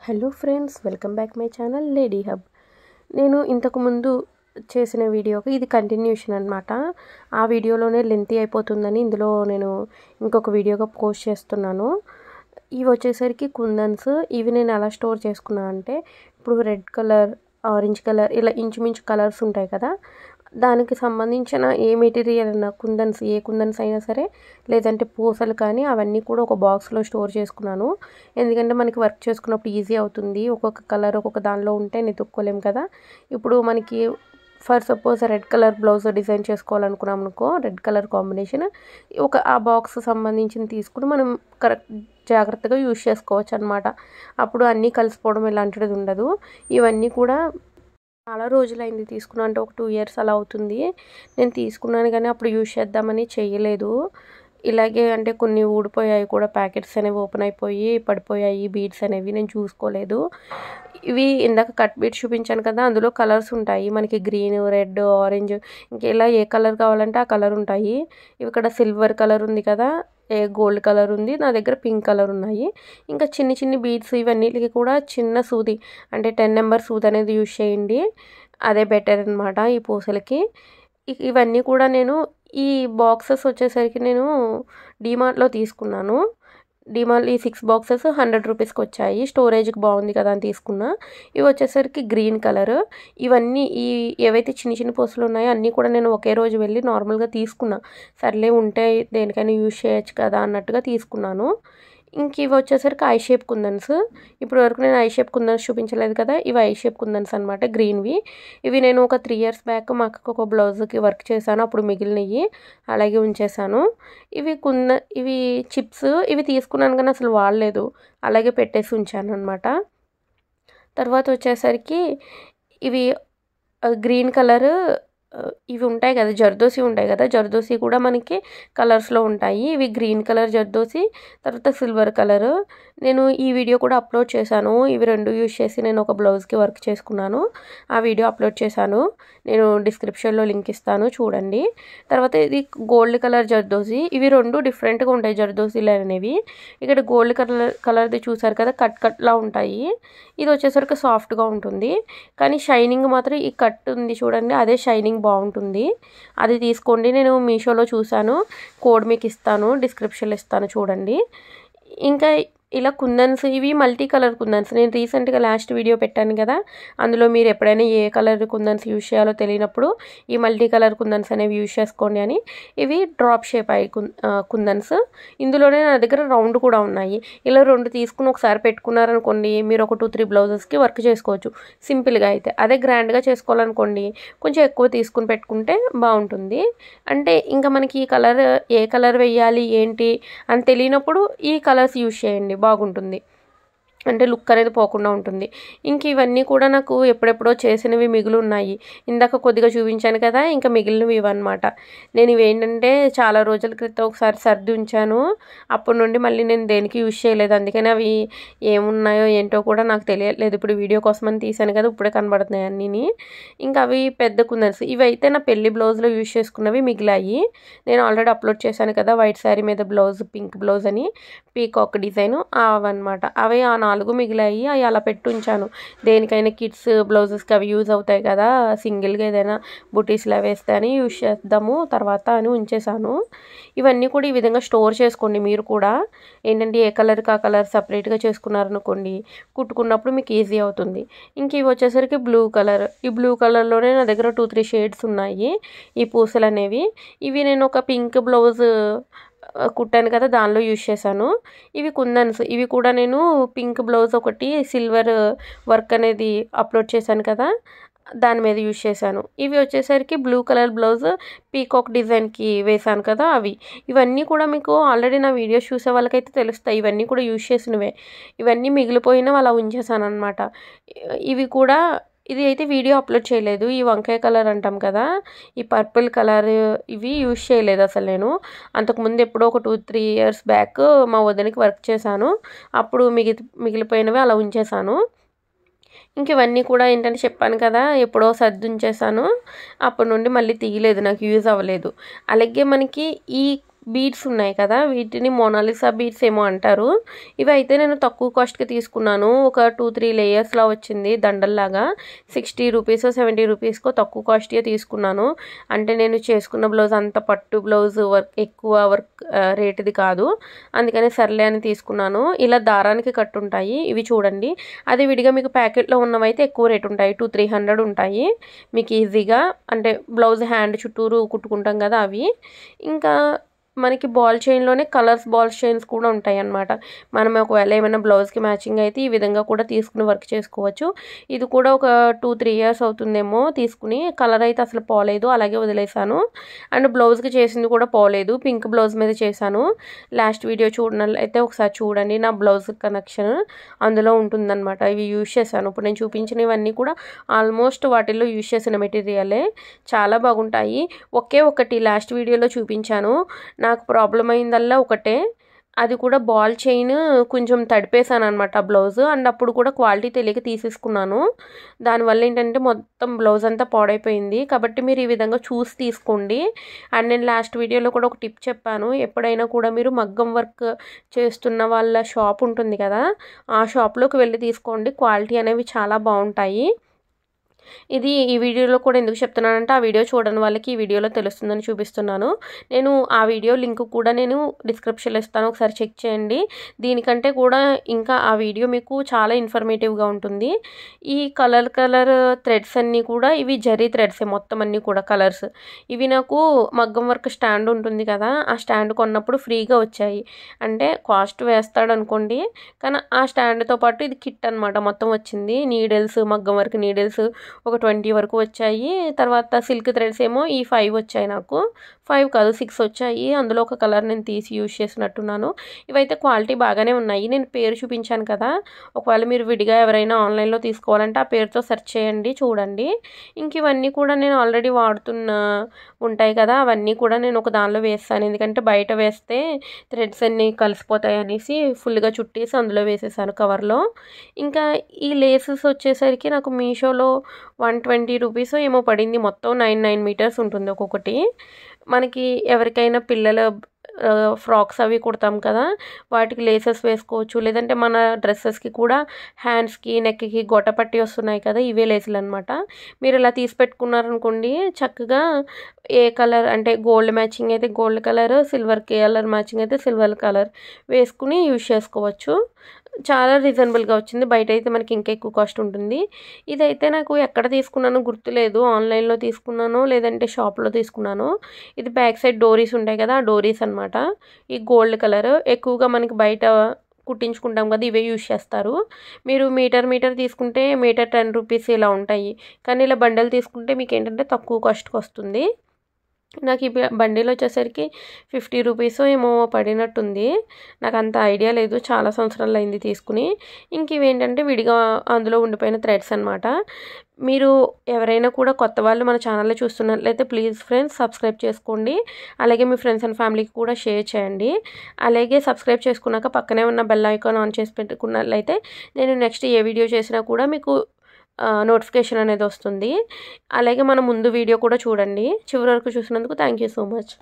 Hello friends, welcome back my channel lady hub. నేను ఇంతకు ముందు చేసిన వీడియోకి ఇది కంటిన్యూషన్ అనమాట. ఆ వీడియోలోనే లెంతీ అయిపోతుందని ఇందులో నేను ఇంకొక వీడియోగా పోస్ట్ చేస్తున్నాను. ఇవి వచ్చేసరికి కుందన్స్. ఇవి నేను ఎలా స్టోర్ చేసుకున్నాను అంటే, ఇప్పుడు రెడ్ కలర్, ఆరెంజ్ కలర్, ఇలా ఇంచుమించు కలర్స్ ఉంటాయి కదా, దానికి సంబంధించిన ఏ మెటీరియల్ అయినా కుందన్స్, ఏ కుందన్స్ అయినా సరే, లేదంటే పూసలు కానీ, అవన్నీ కూడా ఒక బాక్స్లో స్టోర్ చేసుకున్నాను. ఎందుకంటే మనకి వర్క్ చేసుకున్నప్పుడు ఈజీ అవుతుంది. ఒక్కొక్క కలర్ ఒక్కొక్క దానిలో ఉంటే వెతుక్కోలేం కదా. ఇప్పుడు మనకి for suppose red colour blouse design చేసుకోవాలనుకున్నాం అనుకో, రెడ్ కలర్ కాంబినేషన్ ఆ బాక్స్ సంబంధించిన తీసుకుని మనం కరెక్ట్ జాగ్రత్తగా యూజ్ చేసుకోవచ్చు అనమాట. అప్పుడు అన్నీ కలిసిపోవడం ఇలాంటిది ఉండదు. ఇవన్నీ కూడా చాలా రోజులైంది తీసుకున్నా, అంటే ఒక 2 years అలా అవుతుంది నేను తీసుకున్నాను, కానీ అప్పుడు యూజ్ చేద్దామని చేయలేదు. ఇలాగే అంటే కొన్ని ఊడిపోయాయి కూడా, ప్యాకెట్స్ అనేవి ఓపెన్ అయిపోయి పడిపోయాయి, బీడ్స్ అనేవి నేను చూసుకోలేదు. ఇవి ఇందాక కట్ బీడ్స్ చూపించాను కదా, అందులో కలర్స్ ఉంటాయి మనకి, గ్రీన్, రెడ్, ఆరెంజ్, ఇంకా ఇలా ఏ కలర్ కావాలంటే ఆ కలర్ ఉంటాయి. ఇవి ఇక్కడ సిల్వర్ కలర్ ఉంది కదా, గోల్డ్ కలర్ ఉంది, నా దగ్గర పింక్ కలర్ ఉన్నాయి. ఇంకా చిన్ని చిన్ని బీడ్స్, ఇవన్నిటికి కూడా చిన్న సూది, అంటే 10 number సూది అనేది యూజ్ చేయండి, అదే బెటర్ అనమాట ఈ పూసలకి. ఇవన్నీ కూడా నేను ఈ బాక్సెస్ వచ్చేసరికి నేను డీమార్ట్లో తీసుకున్నాను. డీమార్ట్ ఈ 6 boxes 100 రూపీస్కి వచ్చాయి. స్టోరేజ్కి బాగుంది కదా అని తీసుకున్నా. ఇవి వచ్చేసరికి గ్రీన్ కలర్. ఇవన్నీ ఏవైతే చిన్న చిన్న పూసలు ఉన్నాయో అన్నీ కూడా నేను ఒకే రోజు వెళ్ళి నార్మల్గా తీసుకున్నా. సర్లే ఉంటే దేనికైనా యూజ్ చేయొచ్చు కదా అన్నట్టుగా తీసుకున్నాను. ఇంక ఇవి వచ్చేసరికి ఐ షేప్ కుందన్స్. ఇప్పుడు వరకు నేను ఐ షేప్ కుందన్స్ చూపించలేదు కదా, ఇవి ఐ షేప్ కుందన్స్ అనమాట, గ్రీన్వి. ఇవి నేను ఒక 3 years బ్యాక్ మా అక్కకు ఒక బ్లౌజ్కి వర్క్ చేశాను, అప్పుడు మిగిలినవి అలాగే ఉంచేసాను. ఇవి చిప్స్, ఇవి తీసుకున్నాను కానీ అసలు వాడలేదు, అలాగే పెట్టేసి ఉంచాను అనమాట. తర్వాత వచ్చేసరికి ఇవి గ్రీన్ కలర్, ఇవి ఉంటాయి కదా జర్దోసి ఉంటాయి కదా, జర్దోసి కూడా మనకి కలర్స్లో ఉంటాయి. ఇవి గ్రీన్ కలర్ జర్దోసి, తర్వాత సిల్వర్ కలర్. నేను ఈ వీడియో కూడా అప్లోడ్ చేశాను. ఇవి రెండు యూజ్ చేసి నేను ఒక బ్లౌజ్కి వర్క్ చేసుకున్నాను, ఆ వీడియో అప్లోడ్ చేశాను. నేను డిస్క్రిప్షన్లో లింక్ ఇస్తాను, చూడండి. తర్వాత ఇది గోల్డ్ కలర్ జర్దోసి. ఇవి రెండు డిఫరెంట్గా ఉంటాయి జర్దోసీలు అనేవి. ఇక్కడ గోల్డ్ కలర్ది చూసారు కదా, కట్లా ఉంటాయి. ఇది వచ్చేసరికి సాఫ్ట్గా ఉంటుంది, కానీ షైనింగ్ మాత్రం ఈ కట్ ఉంది చూడండి, అదే షైనింగ్ బాగుంటుంది. అది తీసుకోండి. నేను మీషోలో చూశాను, కోడ్ మీకు ఇస్తాను, డిస్క్రిప్షన్లో ఇస్తాను, చూడండి. ఇంకా ఇలా కుందన్స్, ఇవి మల్టీ కలర్ కుందన్స్. నేను రీసెంట్గా లాస్ట్ వీడియో పెట్టాను కదా, అందులో మీరు ఎప్పుడైనా ఏ కలర్ కుందన్స్ యూజ్ చేయాలో తెలియనప్పుడు ఈ మల్టీ కలర్ కుందన్స్ అనేవి యూజ్ చేసుకోండి అని. ఇవి డ్రాప్ షేప్ అయ్యి కుందన్స్. ఇందులోనే నా దగ్గర రౌండ్ కూడా ఉన్నాయి. ఇలా 2 తీసుకుని ఒకసారి పెట్టుకున్నారనుకోండి, మీరు ఒక 2-3 బ్లౌజెస్కి వర్క్ చేసుకోవచ్చు సింపుల్గా. అయితే అదే గ్రాండ్గా చేసుకోవాలనుకోండి, కొంచెం ఎక్కువ తీసుకుని పెట్టుకుంటే బాగుంటుంది. అంటే ఇంకా మనకి ఈ కలర్, ఏ కలర్ వేయాలి ఏంటి అని తెలియనప్పుడు ఈ కలర్స్ యూజ్ చేయండి, బాగుంటుంది, అంటే లుక్ అనేది పోకుండా ఉంటుంది. ఇంక ఇవన్నీ కూడా నాకు ఎప్పుడెప్పుడో చేసినవి మిగిలి ఉన్నాయి. ఇందాక కొద్దిగా చూపించాను కదా, ఇంకా మిగిలినవి ఇవన్నమాట. నేను ఇవేంటంటే చాలా రోజుల క్రితం ఒకసారి సర్ది ఉంచాను, అప్పటి నుండి మళ్ళీ నేను దేనికి యూజ్ చేయలేదు. అందుకని అవి ఏమున్నాయో ఏంటో కూడా నాకు తెలియట్లేదు. ఇప్పుడు వీడియో కోసమని తీసాను కదా, ఇప్పుడే కనబడుతున్నాయి అన్నీని. ఇంకా అవి పెద్ద కుందన్స్. ఇవైతే నా పెళ్లి బ్లౌజ్లో యూజ్ చేసుకున్నవి మిగిలాయి. నేను ఆల్రెడీ అప్లోడ్ చేశాను కదా, వైట్ శారీ మీద బ్లౌజ్, పింక్ బ్లౌజ్ అని, పీకాక్ డిజైన్, అవన్నమాట. అవి ఆ 4 మిగిలాయి. అవి అలా పెట్టి ఉంచాను. దేనికైనా కిడ్స్ బ్లౌజెస్కి అవి యూజ్ అవుతాయి కదా, సింగిల్గా ఏదైనా బుటీస్లా వేస్తే అని యూజ్ చేద్దాము తర్వాత అని ఉంచేసాను. ఇవన్నీ కూడా ఈ విధంగా స్టోర్ చేసుకోండి. మీరు కూడా ఏంటంటే ఏ కలర్కి ఆ కలర్ సపరేట్గా చేసుకున్నారనుకోండి, కుట్టుకున్నప్పుడు మీకు ఈజీ అవుతుంది. ఇంక ఇవి వచ్చేసరికి బ్లూ కలర్. ఈ బ్లూ కలర్లోనే నా దగ్గర 2-3 షేడ్స్ ఉన్నాయి ఈ పూసలు అనేవి. ఇవి నేను ఒక పింక్ బ్లౌజ్ కుట్టాను కదా, దానిలో యూజ్ చేశాను. ఇవి కుందన్స్. ఇవి కూడా నేను పింక్ బ్లౌజ్ ఒకటి సిల్వర్ వర్క్ అనేది అప్లోడ్ చేశాను కదా, దాని మీద యూజ్ చేశాను. ఇవి వచ్చేసరికి బ్లూ కలర్ బ్లౌజ్ పీకాక్ డిజైన్కి వేశాను కదా, అవి. ఇవన్నీ కూడా మీకు ఆల్రెడీ నా వీడియోస్ చూసే వాళ్ళకైతే తెలుస్తాయి, ఇవన్నీ కూడా యూజ్ చేసినవే. ఇవన్నీ మిగిలిపోయినవి అలా ఉంచేసాను అనమాట. ఇవి కూడా, ఇది అయితే వీడియో అప్లోడ్ చేయలేదు. ఈ వంకాయ కలర్ అంటాం కదా, ఈ పర్పుల్ కలర్, ఇవి యూజ్ చేయలేదు అసలు నేను. అంతకుముందు ఎప్పుడో ఒక 2-3 years బ్యాక్ మా వదినకి వర్క్ చేశాను, అప్పుడు మిగిలిపోయినవి అలా ఉంచేసాను. ఇంక ఇవన్నీ కూడా ఏంటంటే చెప్పాను కదా, ఎప్పుడో సర్ది ఉంచేసాను, అప్పటి నుండి మళ్ళీ తీయలేదు, నాకు యూజ్ అవ్వలేదు. అలాగే మనకి ఈ బీడ్స్ ఉన్నాయి కదా, వీటిని మోనాలిసా బీడ్స్ ఏమో అంటారు. ఇవి అయితే నేను తక్కువ కాస్ట్కి తీసుకున్నాను. ఒక 2-3 లేయర్స్లా వచ్చింది దండల్లాగా. 60 రూపీస్ 70 రూపీస్కో తక్కువ కాస్ట్గా తీసుకున్నాను. అంటే నేను చేసుకున్న బ్లౌజ్ అంత పట్టు బ్లౌజ్ వర్క్ ఎక్కువ వర్క్ రేటుది కాదు, అందుకని సర్లే అని తీసుకున్నాను. ఇలా దారానికి కట్టుంటాయి ఇవి చూడండి. అది విడిగా మీకు ప్యాకెట్లో ఉన్నవైతే ఎక్కువ రేటు ఉంటాయి, 200-300 ఉంటాయి మీకు ఈజీగా. అంటే బ్లౌజ్ హ్యాండ్ చుట్టూరు కుట్టుకుంటాం కదా అవి. ఇంకా మనకి బాల్ చైన్లోనే కలర్స్ బాల్ చైన్స్ కూడా ఉంటాయి అన్నమాట. మనం ఒకవేళ ఏమైనా బ్లౌజ్కి మ్యాచింగ్ అయితే ఈ విధంగా కూడా తీసుకుని వర్క్ చేసుకోవచ్చు. ఇది కూడా ఒక 2-3 ఇయర్స్ అవుతుందేమో తీసుకుని. కలర్ అయితే అసలు పోలేదు, అలాగే వదిలేసాను. అండ్ బ్లౌజ్కి చేసింది కూడా పోలేదు, పింక్ బ్లౌజ్ మీద చేశాను. లాస్ట్ వీడియో చూడనట్లయితే ఒకసారి చూడండి, నా బ్లౌజ్ కనెక్షన్ అందులో ఉంటుందన్నమాట. ఇవి యూజ్ చేశాను. ఇప్పుడు నేను చూపించినవన్నీ కూడా ఆల్మోస్ట్ వాటిల్లో యూజ్ చేసిన మెటీరియలే, చాలా బాగుంటాయి. ఒకే ఒకటి లాస్ట్ వీడియోలో చూపించాను, నాకు ప్రాబ్లం అయిందల్లా ఒకటే, అది కూడా బాల్ చైన్ కొంచెం తడిపేశాను అనమాట ఆ బ్లౌజ్. అండ్ అప్పుడు కూడా క్వాలిటీ తెలియక తీసేసుకున్నాను. దానివల్ల ఏంటంటే మొత్తం బ్లౌజ్ అంతా పాడైపోయింది. కాబట్టి మీరు ఈ విధంగా చూసి తీసుకోండి. అండ్ నేను లాస్ట్ వీడియోలో కూడా ఒక టిప్ చెప్పాను, ఎప్పుడైనా కూడా మీరు మగ్గం వర్క్ చేస్తున్న వాళ్ళ షాప్ ఉంటుంది కదా, ఆ షాప్లోకి వెళ్ళి తీసుకోండి, క్వాలిటీ అనేవి చాలా బాగుంటాయి. ఇది ఈ వీడియోలో కూడా ఎందుకు చెప్తున్నానంటే, ఆ వీడియో చూడని వాళ్ళకి ఈ వీడియోలో తెలుస్తుందని చూపిస్తున్నాను. నేను ఆ వీడియో లింక్ కూడా నేను డిస్క్రిప్షన్లో ఇస్తాను, ఒకసారి చెక్ చేయండి. దీనికంటే కూడా ఇంకా ఆ వీడియో మీకు చాలా ఇన్ఫర్మేటివ్గా ఉంటుంది. ఈ కలర్ థ్రెడ్స్ అన్నీ కూడా ఇవి జరీ థ్రెడ్సే మొత్తం అన్నీ కూడా కలర్స్. ఇవి నాకు మగ్గం వర్క్ స్టాండ్ ఉంటుంది కదా, ఆ స్టాండ్ కొన్నప్పుడు ఫ్రీగా వచ్చాయి. అంటే కాస్ట్ వేస్తాడు అనుకోండి, కానీ ఆ స్టాండ్తో పాటు ఇది కిట్ అనమాట మొత్తం వచ్చింది. నీడిల్స్, మగ్గం వర్క్ నీడిల్స్ ఒక 20 వరకు వచ్చాయి. తర్వాత సిల్క్ థ్రెడ్స్ ఏమో ఈ 5 వచ్చాయి, నాకు 5 కాదు 6 వచ్చాయి. అందులో ఒక కలర్ నేను తీసి యూజ్ చేసినట్టున్నాను. ఇవైతే క్వాలిటీ బాగానే ఉన్నాయి. నేను పేరు చూపించాను కదా, ఒకవేళ మీరు విడిగా ఎవరైనా ఆన్లైన్లో తీసుకోవాలంటే ఆ పేరుతో సెర్చ్ చేయండి, చూడండి. ఇంక ఇవన్నీ కూడా నేను ఆల్రెడీ వాడుతున్న ఉంటాయి కదా, అవన్నీ కూడా నేను ఒక దానిలో వేస్తాను. ఎందుకంటే బయట వేస్తే థ్రెడ్స్ అన్నీ కలిసిపోతాయి అనేసి ఫుల్గా చుట్టేసి అందులో వేసేసాను కవర్లో. ఇంకా ఈ లేసెస్ వచ్చేసరికి నాకు మీషోలో 120 రూపీస్ ఏమో పడింది. మొత్తం 9 మీటర్స్ ఉంటుంది ఒక్కొక్కటి. మనకి ఎవరికైనా పిల్లల ఫ్రాక్స్ అవి కుడతాం కదా, వాటికి లేసెస్ వేసుకోవచ్చు. లేదంటే మన డ్రెస్సెస్కి కూడా హ్యాండ్స్కి నెక్కి గొట్టపట్టి వస్తున్నాయి కదా, ఇవే లేసులు అనమాట. మీరు ఇలా తీసి పెట్టుకున్నారనుకోండి, చక్కగా ఏ కలర్ అంటే గోల్డ్ మ్యాచింగ్ అయితే gold colour, silver colour matching అయితే సిల్వర్ కలర్ వేసుకుని యూజ్ చేసుకోవచ్చు. చాలా రీజనబుల్గా వచ్చింది. బయట అయితే మనకి ఇంకా ఎక్కువ కాస్ట్ ఉంటుంది. ఇదైతే నాకు ఎక్కడ తీసుకున్నానో గుర్తులేదు, ఆన్లైన్లో తీసుకున్నాను లేదంటే షాప్లో తీసుకున్నాను. ఇది బ్యాక్ సైడ్ డోరీస్ ఉంటాయి కదా, ఆ డోరీస్ అనమాట. ఈ గోల్డ్ కలర్ ఎక్కువగా మనకి బయట కుట్టించుకుంటాం కదా, ఇవే యూజ్ చేస్తారు. మీరు మీటర్ తీసుకుంటే మీటర్ 10 రూపీస్ ఇలా ఉంటాయి. కానీ ఇలా బండల్ తీసుకుంటే మీకు ఏంటంటే తక్కువ కాస్ట్కి వస్తుంది. నాకు ఈ బండిల్ వచ్చేసరికి 50 రూపీస్ ఏమో పడినట్టుంది, నాకు అంత ఐడియా లేదు, చాలా సంవత్సరాలు అయింది తీసుకుని. ఇంక ఇవేంటంటే విడిగా అందులో ఉండిపోయిన థ్రెడ్స్ అనమాట. మీరు ఎవరైనా కూడా కొత్త వాళ్ళు మన ఛానల్లో చూస్తున్నట్లయితే ప్లీజ్ ఫ్రెండ్స్ సబ్స్క్రైబ్ చేసుకోండి. అలాగే మీ ఫ్రెండ్స్ అండ్ ఫ్యామిలీకి కూడా షేర్ చేయండి. అలాగే సబ్స్క్రైబ్ చేసుకున్నాక పక్కనే ఉన్న బెల్ ఐకాన్ ఆన్ చేసి పెట్టుకున్నట్లయితే నేను నెక్స్ట్ ఏ వీడియో చేసినా కూడా మీకు నోటిఫికేషన్ అనేది వస్తుంది. అలాగే మన ముందు వీడియో కూడా చూడండి. చివరి వరకు చూసినందుకు థ్యాంక్ యూ సో మచ్.